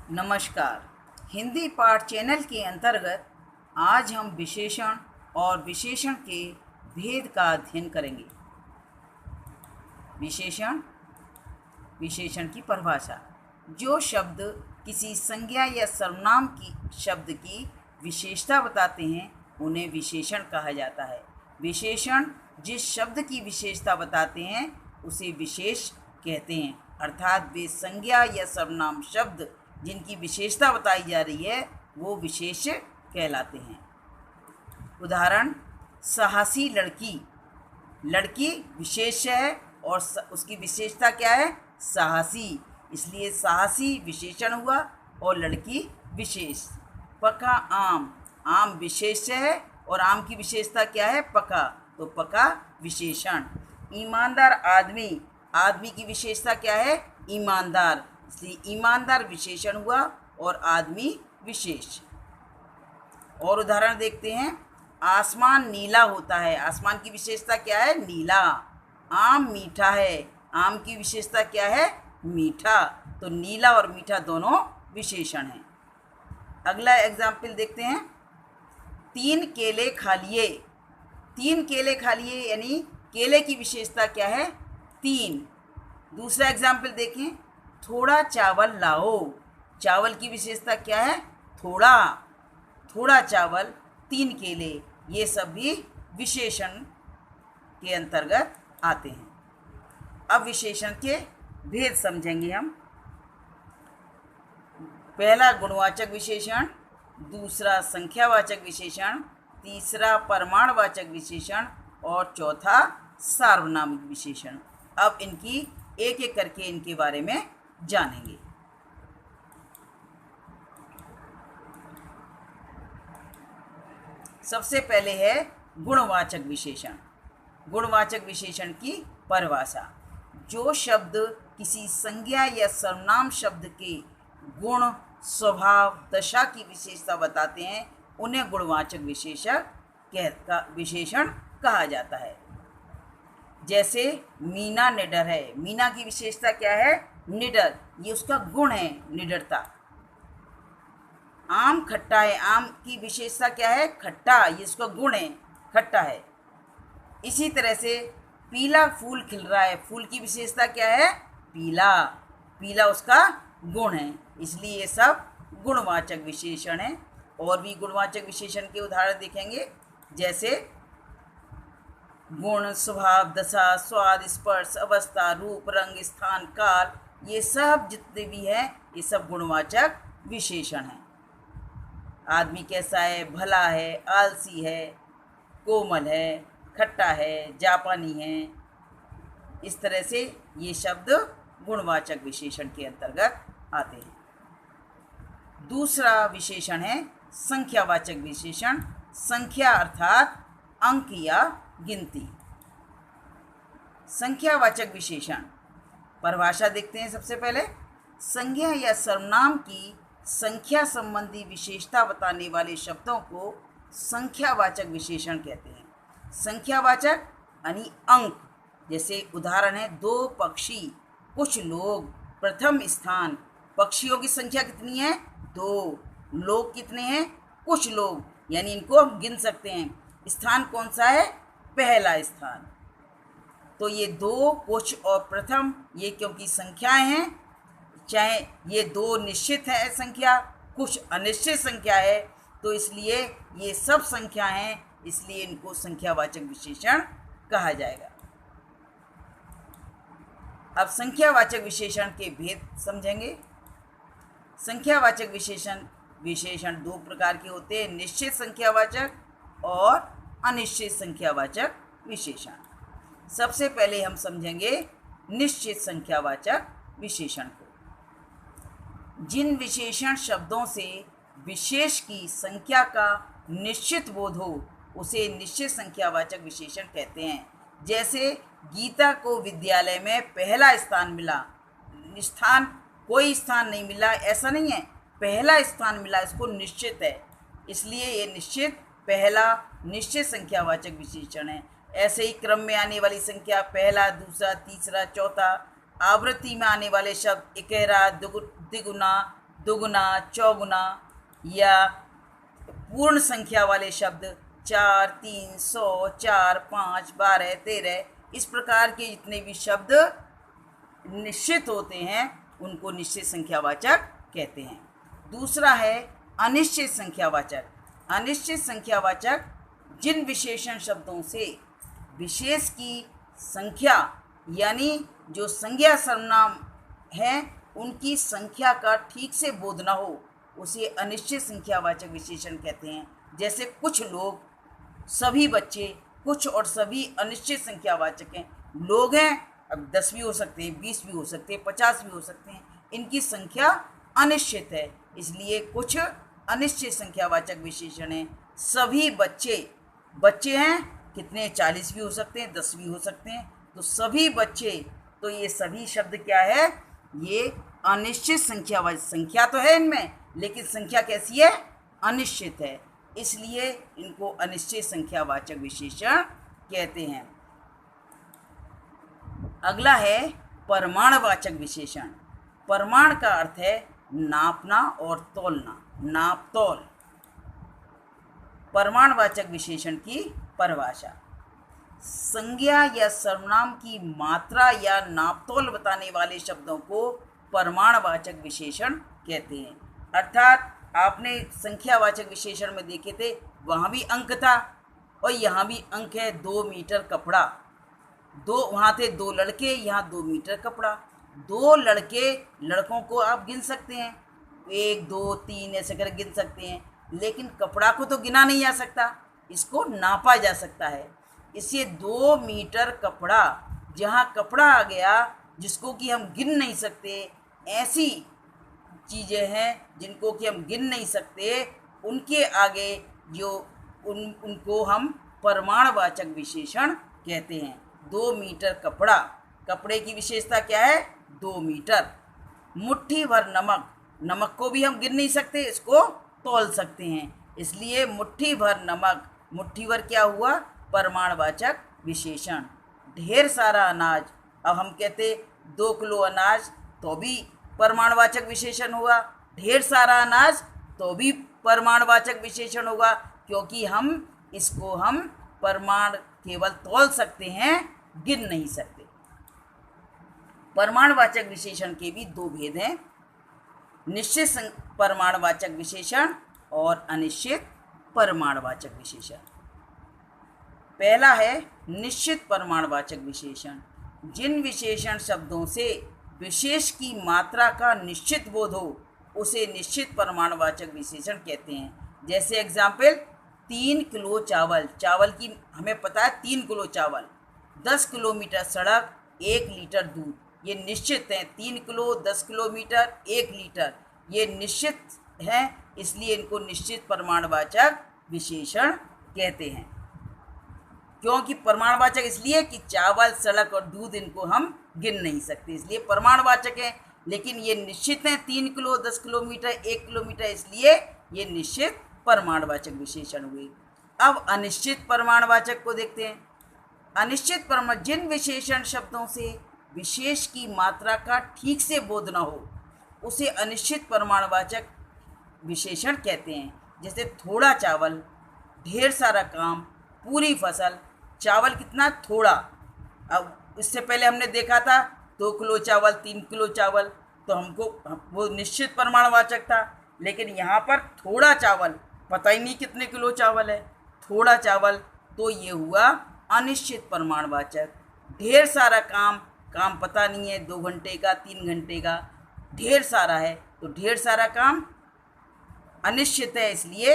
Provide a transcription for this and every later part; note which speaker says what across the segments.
Speaker 1: नमस्कार। हिंदी पाठ चैनल के अंतर्गत आज हम विशेषण और विशेषण के भेद का अध्ययन करेंगे। विशेषण, विशेषण की परिभाषा। जो शब्द किसी संज्ञा या सर्वनाम की शब्द की विशेषता बताते हैं उन्हें विशेषण कहा जाता है। विशेषण जिस शब्द की विशेषता बताते हैं उसे विशेष कहते हैं, अर्थात वे संज्ञा या सर्वनाम शब्द जिनकी विशेषता बताई जा रही है वो विशेष कहलाते हैं। उदाहरण, साहसी लड़की। लड़की विशेष है और उसकी विशेषता क्या है? साहसी, इसलिए साहसी विशेषण हुआ और लड़की विशेष। पका आम। आम विशेष है और आम की विशेषता क्या है? पका, तो पका विशेषण। ईमानदार आदमी। आदमी की विशेषता क्या है? ईमानदार, इसलिए ईमानदार विशेषण हुआ और आदमी विशेष। और उदाहरण देखते हैं। आसमान नीला होता है। आसमान की विशेषता क्या है? नीला। आम मीठा है। आम की विशेषता क्या है? मीठा, तो नीला और मीठा दोनों विशेषण हैं। अगला एग्जाम्पल देखते हैं। 3 केले खा लिए। 3 केले खा लिए यानी केले की विशेषता क्या है? 3। दूसरा एग्जाम्पल देखें। थोड़ा चावल लाओ। चावल की विशेषता क्या है? थोड़ा। थोड़ा चावल, 3 केले, ये सब भी विशेषण के अंतर्गत आते हैं। अब विशेषण के भेद समझेंगे हम। पहला गुणवाचक विशेषण, दूसरा संख्यावाचक विशेषण, तीसरा परिमाणवाचक विशेषण और चौथा सार्वनामिक विशेषण। अब इनकी एक एक करके इनके बारे में जानेंगे। सबसे पहले है गुणवाचक विशेषण। गुणवाचक विशेषण की परिभाषा। जो शब्द किसी संज्ञा या सर्वनाम शब्द के गुण, स्वभाव, दशा की विशेषता बताते हैं उन्हें गुणवाचक विशेषण कहा जाता है। जैसे मीना निडर है। मीना की विशेषता क्या है? निडर, ये उसका गुण है, निडरता। आम खट्टा है। आम की विशेषता क्या है? खट्टा, ये उसका गुण है, खट्टा है। इसी तरह से पीला फूल खिल रहा है। फूल की विशेषता क्या है? पीला, पीला उसका गुण है, इसलिए ये सब गुणवाचक विशेषण हैं। और भी गुणवाचक विशेषण के उदाहरण देखेंगे। जैसे गुण, स्वभाव, दशा, स्वाद, स्पर्श, अवस्था, रूप, रंग, स्थान, काल, ये सब जितने भी हैं ये सब गुणवाचक विशेषण हैं। आदमी कैसा है? भला है, आलसी है, कोमल है, खट्टा है, जापानी है। इस तरह से ये शब्द गुणवाचक विशेषण के अंतर्गत आते हैं। दूसरा विशेषण है संख्यावाचक विशेषण। संख्या अर्थात अंक या गिनती। संख्यावाचक विशेषण परिभाषा देखते हैं। सबसे पहले, संज्ञा या सर्वनाम की संख्या संबंधी विशेषता बताने वाले शब्दों को संख्यावाचक विशेषण कहते हैं। संख्यावाचक यानी अंक। जैसे उदाहरण है, 2 पक्षी, कुछ लोग, प्रथम स्थान। पक्षियों की संख्या कितनी है? 2। लोग कितने हैं? कुछ लोग, यानी इनको हम गिन सकते हैं। स्थान कौन सा है? पहला स्थान। तो ये 2, कुछ और प्रथम, ये क्योंकि संख्याएं हैं, चाहे ये 2 निश्चित है संख्या, कुछ अनिश्चित संख्या है, तो इसलिए ये सब संख्या हैं, इसलिए इनको संख्यावाचक विशेषण कहा जाएगा। अब संख्यावाचक विशेषण के भेद समझेंगे। संख्यावाचक विशेषण 2 प्रकार के होते हैं, निश्चित संख्यावाचक और अनिश्चित संख्यावाचक विशेषण। सबसे पहले हम समझेंगे निश्चित संख्यावाचक विशेषण को। जिन विशेषण शब्दों से विशेष की संख्या का निश्चित बोध हो उसे निश्चित संख्यावाचक विशेषण कहते हैं। जैसे गीता को विद्यालय में पहला स्थान मिला। स्थान, कोई स्थान नहीं मिला ऐसा नहीं है, पहला स्थान मिला, इसको निश्चित है, इसलिए ये निश्चित, पहला, निश्चित संख्यावाचक विशेषण है। ऐसे ही क्रम में आने वाली संख्या पहला, दूसरा, तीसरा, चौथा, आवृत्ति में आने वाले शब्द इकेरा, द्विगुना, दुगुना, चौगुना या पूर्ण संख्या वाले शब्द 4, 3, 100, 4, 5, 12, 13 इस प्रकार के जितने भी शब्द निश्चित होते हैं उनको निश्चित संख्यावाचक कहते हैं। दूसरा है अनिश्चित संख्यावाचक। अनिश्चित संख्यावाचक जिन विशेषण शब्दों से विशेष की संख्या यानी जो संज्ञा सर्वनाम है उनकी संख्या का ठीक से बोध न हो उसे अनिश्चित संख्यावाचक विशेषण कहते हैं। जैसे कुछ लोग, सभी बच्चे, कुछ और सभी अनिश्चित संख्यावाचक हैं। लोग हैं, अब 10 भी हो सकते हैं, 20 भी हो सकते हैं, 50 भी हो सकते हैं, इनकी संख्या अनिश्चित है, इसलिए कुछ अनिश्चित संख्यावाचक विशेषण हैं। सभी बच्चे हैं, कितने, 40 भी हो सकते हैं, 10 भी हो सकते हैं, तो सभी बच्चे, तो ये सभी शब्द क्या है, ये अनिश्चित संख्यावाचक, संख्या तो है इनमें लेकिन संख्या कैसी है, अनिश्चित है, इसलिए इनको अनिश्चित संख्यावाचक विशेषण कहते हैं। अगला है परिमाणवाचक विशेषण। परिमाण का अर्थ है नापना और तौलना, नाप तौल। परिमाणवाचक विशेषण की परिभाषा, संज्ञा या सर्वनाम की मात्रा या नापतोल बताने वाले शब्दों को परिमाणवाचक विशेषण कहते हैं। अर्थात आपने संख्यावाचक विशेषण में देखे थे, वहाँ भी अंक था और यहाँ भी अंक है। 2 मीटर कपड़ा, वहाँ थे 2 लड़के, यहाँ 2 मीटर कपड़ा। 2 लड़कों को आप गिन सकते हैं, 1, 2, 3 ऐसे कर गिन सकते हैं, लेकिन कपड़ा को तो गिना नहीं जा सकता, इसको नापा जा सकता है। इससे 2 मीटर कपड़ा, जहाँ कपड़ा आ गया जिसको कि हम गिन नहीं सकते, ऐसी चीज़ें हैं जिनको कि हम गिन नहीं सकते, उनके आगे जो उनको हम परिमाणवाचक विशेषण कहते हैं। 2 मीटर कपड़ा, कपड़े की विशेषता क्या है, 2 मीटर। मुट्ठी भर नमक, नमक को भी हम गिन नहीं सकते, इसको तौल सकते हैं, इसलिए मुट्ठी भर नमक, मुट्ठी भर क्या हुआ, परिमाणवाचक विशेषण। ढेर सारा अनाज, अब हम कहते 2 किलो अनाज तो भी परिमाणवाचक विशेषण हुआ, ढेर सारा अनाज तो भी परिमाणवाचक विशेषण होगा, क्योंकि हम इसको हम परिमाण केवल तौल सकते हैं, गिन नहीं सकते। परिमाणवाचक विशेषण के भी 2 भेद हैं, निश्चित परिमाणवाचक विशेषण और अनिश्चित परिमाणवाचक विशेषण। पहला है निश्चित परिमाणवाचक विशेषण। जिन विशेषण शब्दों से विशेष की मात्रा का निश्चित बोध हो उसे निश्चित परिमाणवाचक विशेषण कहते हैं। जैसे एग्जाम्पल, 3 किलो चावल, चावल की हमें पता है 3 किलो चावल, 10 किलोमीटर सड़क, 1 लीटर दूध, ये निश्चित हैं। 3 किलो, 10 किलोमीटर, 1 लीटर, ये निश्चित हैं, इसलिए इनको निश्चित परिमाणवाचक विशेषण कहते हैं। क्योंकि परिमाणवाचक इसलिए कि चावल, सड़क और दूध इनको हम गिन नहीं सकते, इसलिए परिमाणवाचक है, लेकिन ये निश्चित हैं। 3 किलो, 10 किलोमीटर, 1 किलोमीटर, इसलिए ये निश्चित परिमाणवाचक विशेषण हुए। अब अनिश्चित परिमाणवाचक को देखते हैं। अनिश्चित परिमाण, जिन विशेषण शब्दों से विशेष की मात्रा का ठीक से बोध न हो उसे अनिश्चित परिमाणवाचक विशेषण कहते हैं। जैसे थोड़ा चावल, ढेर सारा काम, पूरी फसल। चावल कितना, थोड़ा। अब इससे पहले हमने देखा था 2 किलो चावल, 3 किलो चावल, तो हमको वो निश्चित परिमाणवाचक था, लेकिन यहाँ पर थोड़ा चावल, पता ही नहीं कितने किलो चावल है, थोड़ा चावल, तो ये हुआ अनिश्चित परिमाणवाचक। ढेर सारा काम, काम पता नहीं है, 2 घंटे का, 3 घंटे का, ढेर सारा है, तो ढेर सारा काम अनिश्चित है, इसलिए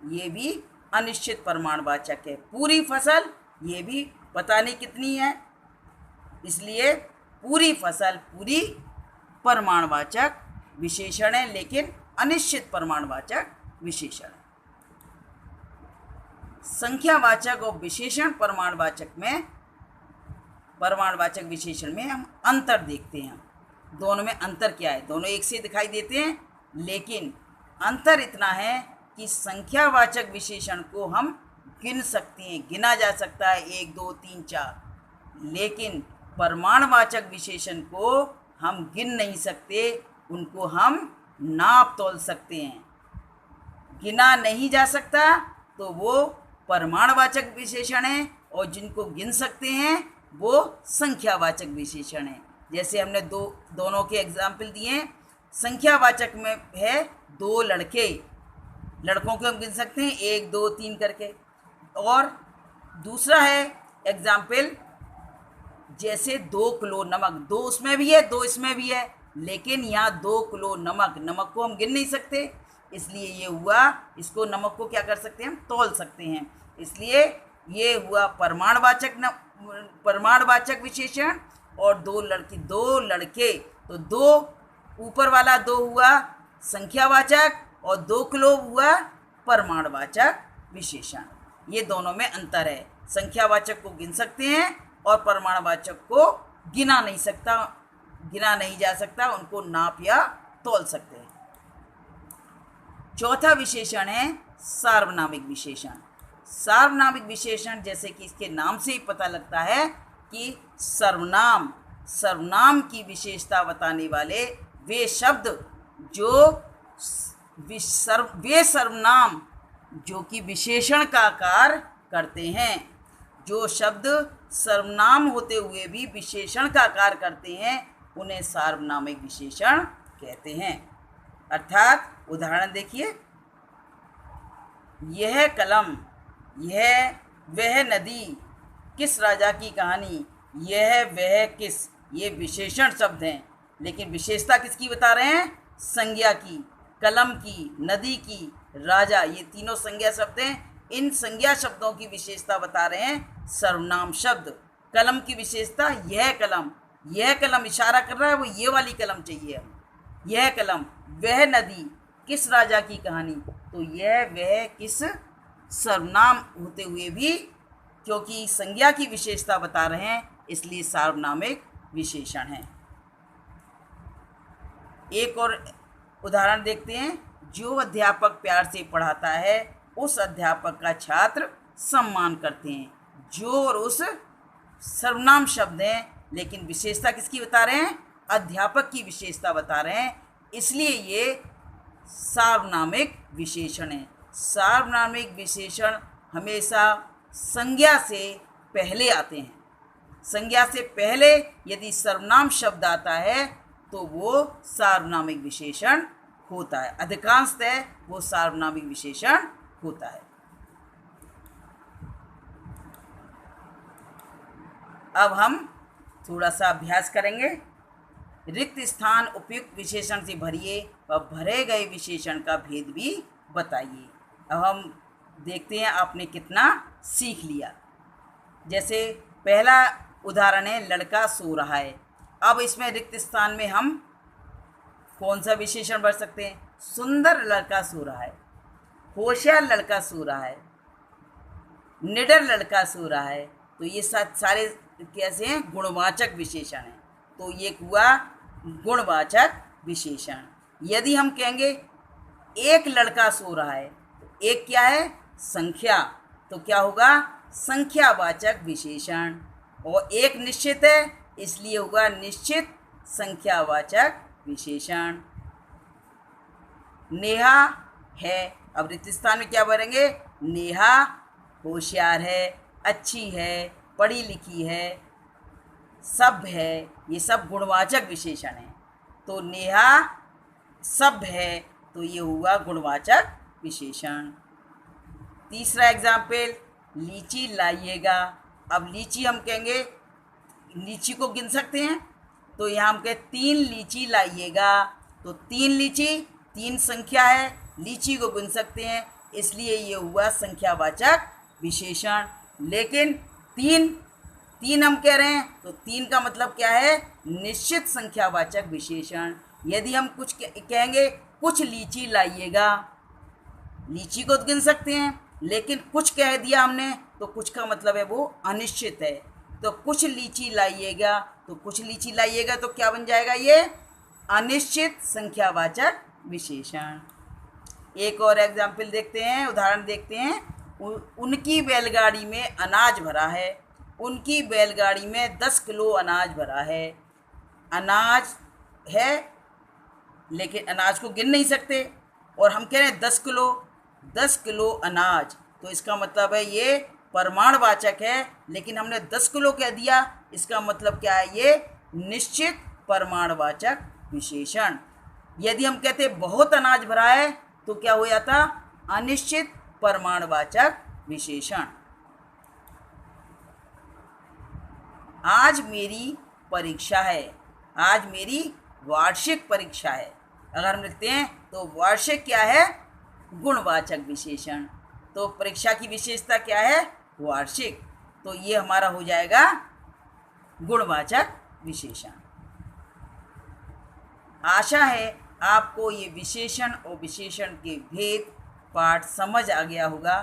Speaker 1: ये भी अनिश्चित परिमाणवाचक है। पूरी फसल, ये भी पता नहीं कितनी है, इसलिए पूरी फसल, पूरी परिमाणवाचक विशेषण है, लेकिन अनिश्चित परिमाणवाचक विशेषण है। संख्यावाचक और विशेषण परिमाणवाचक विशेषण में हम अंतर देखते हैं। दोनों में अंतर क्या है, दोनों एक से दिखाई देते हैं, लेकिन अंतर इतना है कि संख्यावाचक विशेषण को हम गिन सकते हैं, गिना जा सकता है 1, 2, 3, 4, लेकिन परिमाणवाचक विशेषण को हम गिन नहीं सकते, उनको हम नाप तोल सकते हैं। गिना नहीं जा सकता तो वो परिमाणवाचक विशेषण है, और जिनको गिन सकते हैं वो संख्यावाचक विशेषण है। जैसे हमने दोनों के एग्जाम्पल दिए। संख्यावाचक में है दो लड़के, लड़कों को हम गिन सकते हैं 1 2 3 करके। और दूसरा है एग्जाम्पल, जैसे 2 किलो नमक, 2 उसमें भी है 2 इसमें भी है, लेकिन यहाँ 2 किलो नमक, नमक को हम गिन नहीं सकते, इसलिए ये हुआ, इसको नमक को क्या कर सकते हैं, हम तौल सकते हैं। इसलिए ये हुआ परिमाणवाचक विशेषण। और दो लड़के, तो 2 ऊपर वाला 2 हुआ संख्यावाचक, और 2 किलो हुआ परिमाणवाचक विशेषण। ये दोनों में अंतर है। संख्यावाचक को गिन सकते हैं और परिमाणवाचक को गिना नहीं जा सकता, उनको नाप या तौल सकते हैं। चौथा विशेषण है सार्वनामिक विशेषण। सार्वनामिक विशेषण, जैसे कि इसके नाम से ही पता लगता है कि सर्वनाम की विशेषता बताने वाले वे शब्द वे सर्वनाम जो कि विशेषण का कार्य करते हैं। जो शब्द सर्वनाम होते हुए भी विशेषण का कार्य करते हैं उन्हें सार्वनामिक विशेषण कहते हैं। अर्थात उदाहरण देखिए, यह कलम, यह वह नदी, किस राजा की कहानी, यह वह किस, ये विशेषण शब्द हैं, लेकिन विशेषता किसकी बता रहे हैं, संज्ञा की। कलम की, नदी की, राजा, ये तीनों संज्ञा शब्द हैं। इन संज्ञा शब्दों की विशेषता बता रहे हैं सर्वनाम शब्द। कलम की विशेषता यह कलम इशारा कर रहा है, वो ये वाली कलम चाहिए हमें। यह कलम, वह नदी, किस राजा की कहानी, तो यह वह किस सर्वनाम होते हुए भी क्योंकि संज्ञा की विशेषता बता रहे हैं इसलिए सार्वनामिक विशेषण है। एक और उदाहरण देखते हैं। जो अध्यापक प्यार से पढ़ाता है उस अध्यापक का छात्र सम्मान करते हैं। जो और उस सर्वनाम शब्द हैं, लेकिन विशेषता किसकी बता रहे हैं, अध्यापक की विशेषता बता रहे हैं, इसलिए ये सार्वनामिक विशेषण है। सार्वनामिक विशेषण हमेशा संज्ञा से पहले आते हैं। संज्ञा से पहले यदि सर्वनाम शब्द आता है तो वो सार्वनामिक विशेषण होता है। अधिकांशतः वो सार्वनामिक विशेषण होता है। अब हम थोड़ा सा अभ्यास करेंगे। रिक्त स्थान उपयुक्त विशेषण से भरिए व भरे गए विशेषण का भेद भी बताइए। अब हम देखते हैं आपने कितना सीख लिया। जैसे पहला उदाहरण है, लड़का सो रहा है। अब इसमें रिक्त स्थान में हम कौन सा विशेषण भर सकते हैं, सुंदर लड़का सो रहा है, होशियार लड़का सो रहा है, निडर लड़का सो रहा है। तो ये सारे कैसे हैं, गुणवाचक विशेषण हैं। तो ये हुआ गुणवाचक विशेषण। यदि हम कहेंगे एक लड़का सो रहा है, तो एक क्या है, संख्या, तो क्या होगा, संख्यावाचक विशेषण। और एक निश्चित है इसलिए होगा निश्चित संख्यावाचक विशेषण। नेहा है, अब रिक्त स्थान में क्या भरेंगे, नेहा होशियार है, अच्छी है, पढ़ी लिखी है, सभ्य है, ये सब गुणवाचक विशेषण हैं। तो नेहा सभ्य है तो ये हुआ गुणवाचक विशेषण। तीसरा एग्जाम्पल, लीची लाइएगा। अब लीची हम कहेंगे, लीची को गिन सकते हैं, तो यहाँ हम कहें 3 लीची लाइएगा। तो 3 लीची, 3 संख्या है, लीची को गिन सकते हैं, इसलिए ये हुआ संख्यावाचक विशेषण। लेकिन 3 हम कह रहे हैं तो 3 का मतलब क्या है, निश्चित संख्यावाचक विशेषण। यदि हम कुछ कहेंगे कुछ लीची लाइएगा, लीची को गिन सकते हैं, लेकिन कुछ कह दिया हमने तो कुछ का मतलब है वो अनिश्चित है। तो कुछ लीची लाइएगा, तो कुछ लीची लाइएगा तो क्या बन जाएगा, ये अनिश्चित संख्यावाचक विशेषण। एक और एग्जाम्पल देखते हैं, उदाहरण देखते हैं। उनकी बैलगाड़ी में अनाज भरा है। उनकी बैलगाड़ी में 10 किलो अनाज भरा है। अनाज है, लेकिन अनाज को गिन नहीं सकते। और हम कह रहे हैं 10 किलो, 10 किलो अनाज, तो इसका मतलब है ये प्रमाणवाचक है, लेकिन हमने 10 किलो कह दिया, इसका मतलब क्या है, ये निश्चित प्रमाणवाचक विशेषण। यदि हम कहते बहुत अनाज भरा है तो क्या हो जाता, अनिश्चित प्रमाणवाचक विशेषण। आज मेरी परीक्षा है, आज मेरी वार्षिक परीक्षा है। अगर हम लिखते हैं तो वार्षिक क्या है, गुणवाचक विशेषण। तो परीक्षा की विशेषता क्या है, वार्षिक, तो ये हमारा हो जाएगा गुणवाचक विशेषण। आशा है आपको ये विशेषण और विशेषण के भेद पाठ समझ आ गया होगा।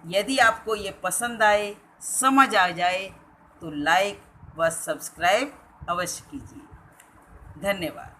Speaker 1: यदि आपको ये पसंद आए, समझ आ जाए, तो लाइक व सब्सक्राइब अवश्य कीजिए। धन्यवाद।